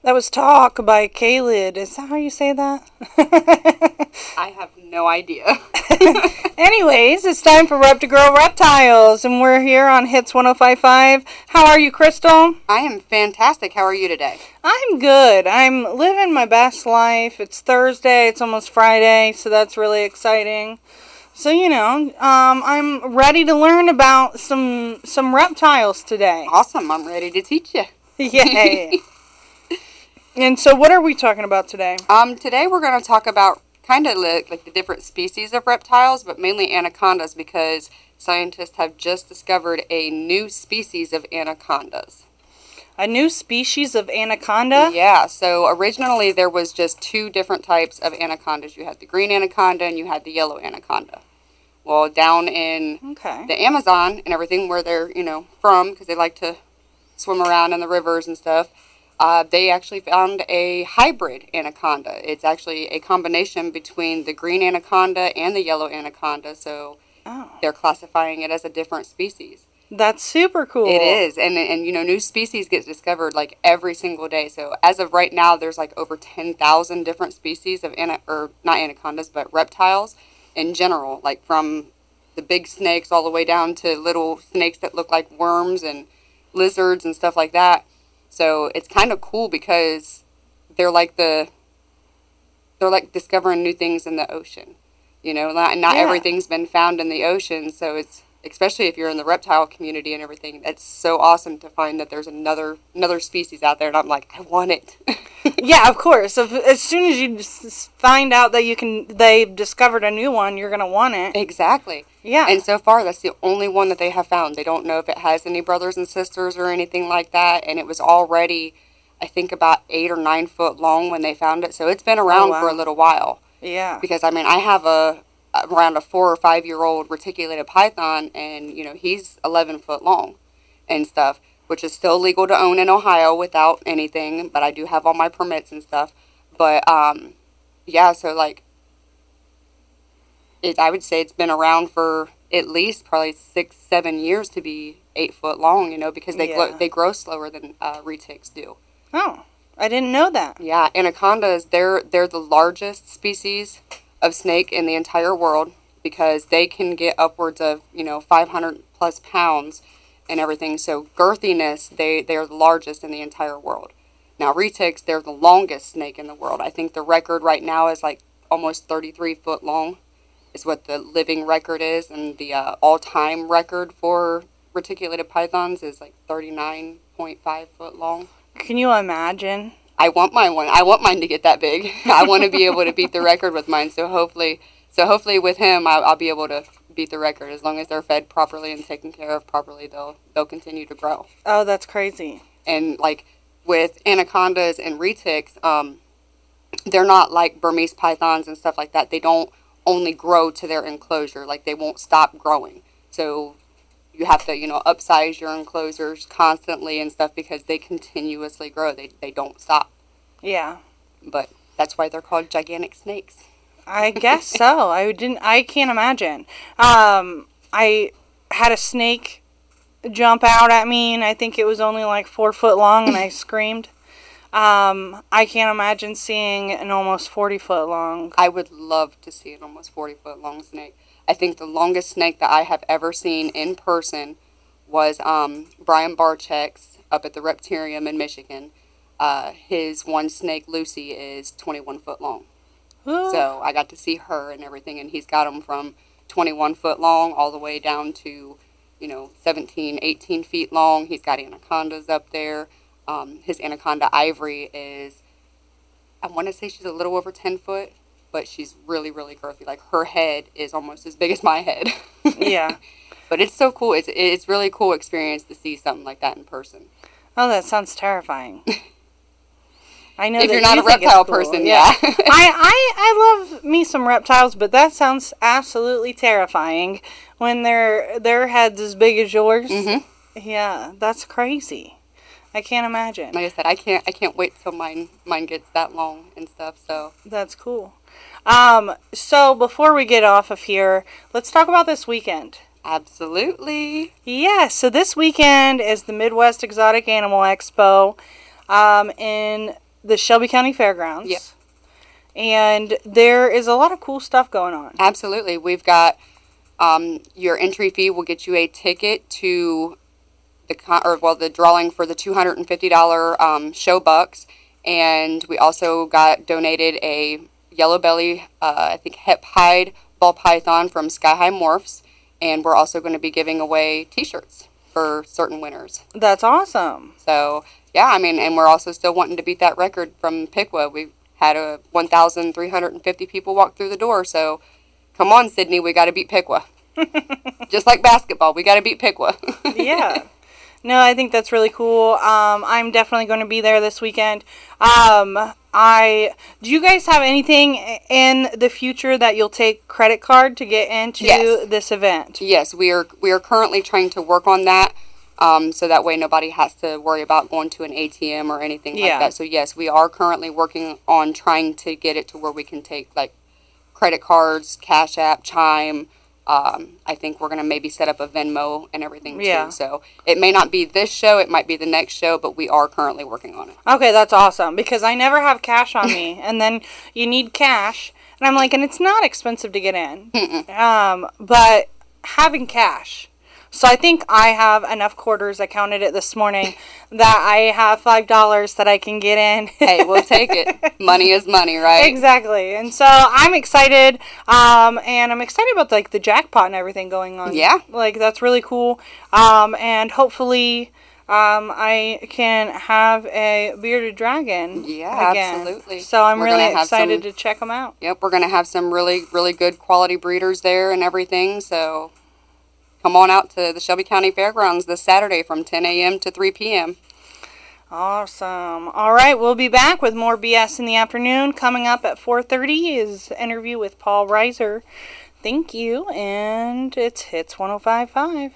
That was Talk by Khalid. Is that how you say that? I have no idea. Anyways, it's time for Reptigirl Reptiles, and we're here on Hits 105.5. How are you, Crystal? I am fantastic. How are you today? I'm good. I'm living my best life. It's Thursday. It's almost Friday, so that's really exciting. So, I'm ready to learn about some reptiles today. Awesome. I'm ready to teach you. Yay. And so what are we talking about today? Today we're going to talk about kind of like the different species of reptiles, but mainly anacondas because scientists have just discovered a new species of anacondas. A new species of anaconda? Yeah, so originally there was just two different types of anacondas. You had the green anaconda and you had the yellow anaconda. Well, down in the Amazon and everything where they're, from, because they like to swim around in the rivers and stuff, they actually found a hybrid anaconda. It's actually a combination between the green anaconda and the yellow anaconda, so they're classifying it as a different species. That's super cool. It is, and new species get discovered like every single day. So as of right now, there's like over 10,000 different species of not anacondas, but reptiles in general, like from the big snakes all the way down to little snakes that look like worms and lizards and stuff like that. So it's kind of cool because they're like discovering new things in the ocean. Not everything's been found in the ocean, so it's, especially if you're in the reptile community and everything, it's so awesome to find that there's another species out there, and I'm like, I want it. Yeah, of course. As soon as you find out that they've discovered a new one, you're gonna want it. Exactly. Yeah. And so far, that's the only one that they have found. They don't know if it has any brothers and sisters or anything like that, and it was already, I think, about 8 or 9 foot long when they found it, so it's been around for a little while. Yeah. Because, I have around a 4 or 5 year old reticulated python, and he's 11 foot long and stuff, which is still legal to own in Ohio without anything, but I do have all my permits and stuff. But so like I would say it's been around for at least probably 6-7 years to be 8 foot long, because they grow slower than retics do. Oh, I didn't know that. Yeah, anacondas, they're the largest species of snake in the entire world because they can get upwards of 500 plus pounds and everything. So girthiness, they're the largest in the entire world. Now retics, they're the longest snake in the world. I think the record right now is like almost 33 foot long is what the living record is, and the all-time record for reticulated pythons is like 39.5 foot long. Can you imagine? I want mine to get that big. I want to be able to beat the record with mine. So hopefully with him, I'll be able to beat the record. As long as they're fed properly and taken care of properly, they'll continue to grow. Oh, that's crazy. And like with anacondas and retics, they're not like Burmese pythons and stuff like that. They don't only grow to their enclosure. Like they won't stop growing. So you have to, upsize your enclosures constantly and stuff because they continuously grow. They don't stop. Yeah. But that's why they're called gigantic snakes. I guess so. I can't imagine. I had a snake jump out at me, and I think it was only like 4 foot long, and I screamed. I can't imagine seeing an almost 40 foot long. I would love to see an almost 40 foot long snake. I think the longest snake that I have ever seen in person was Brian Barczyk's up at the Reptilian in Michigan. His one snake, Lucy, is 21 foot long. Ooh. So I got to see her and everything, and he's got them from 21 foot long all the way down to, 17, 18 feet long. He's got anacondas up there. His anaconda Ivory is, I want to say she's a little over 10 foot. But she's really, really girthy. Like, her head is almost as big as my head. Yeah. But it's so cool. It's really cool experience to see something like that in person. Oh, that sounds terrifying. I know if that you're not a reptile person, yeah. I love me some reptiles, but that sounds absolutely terrifying when their head's as big as yours. Mm-hmm. Yeah, that's crazy. I can't imagine. Like I said, I can't wait till mine gets that long and stuff. So that's cool. So before we get off of here, let's talk about this weekend. Absolutely. Yeah, so this weekend is the Midwest Exotic Animal Expo in the Shelby County Fairgrounds. Yep. And there is a lot of cool stuff going on. Absolutely. We've got your entry fee will get you a ticket to the drawing for the $250 show bucks. And we also got donated a yellow belly, I think hep hide ball python from Sky High Morphs. And we're also going to be giving away t-shirts for certain winners. That's awesome. So, yeah, I mean, and we're also still wanting to beat that record from Piqua. We had 1,350 people walk through the door. So, come on, Sydney, we got to beat Piqua. Just like basketball, we got to beat Piqua. Yeah. No, I think that's really cool. I'm definitely going to be there this weekend. Do you guys have anything in the future that you'll take credit card to get into this event? Yes, we are currently trying to work on that. So that way nobody has to worry about going to an ATM or anything like that. So yes, we are currently working on trying to get it to where we can take like credit cards, Cash App, Chime. I think we're going to maybe set up a Venmo and everything too. So it may not be this show, it might be the next show, but we are currently working on it. Okay, that's awesome because I never have cash on me and then you need cash and I'm like, and it's not expensive to get in. But having cash. So I think I have enough quarters, I counted it this morning, that I have $5 that I can get in. Hey, we'll take it. Money is money, right? Exactly. And so I'm excited, and I'm excited about like the jackpot and everything going on. Yeah. Like that's really cool. And hopefully I can have a bearded dragon again. Absolutely. So I'm really excited to check them out. Yep, we're going to have some really, really good quality breeders there and everything, so come on out to the Shelby County Fairgrounds this Saturday from 10 a.m. to 3 p.m. Awesome. All right, we'll be back with more BS in the afternoon. Coming up at 4:30 is an interview with Paul Reiser. Thank you, and it's Hits 105.5.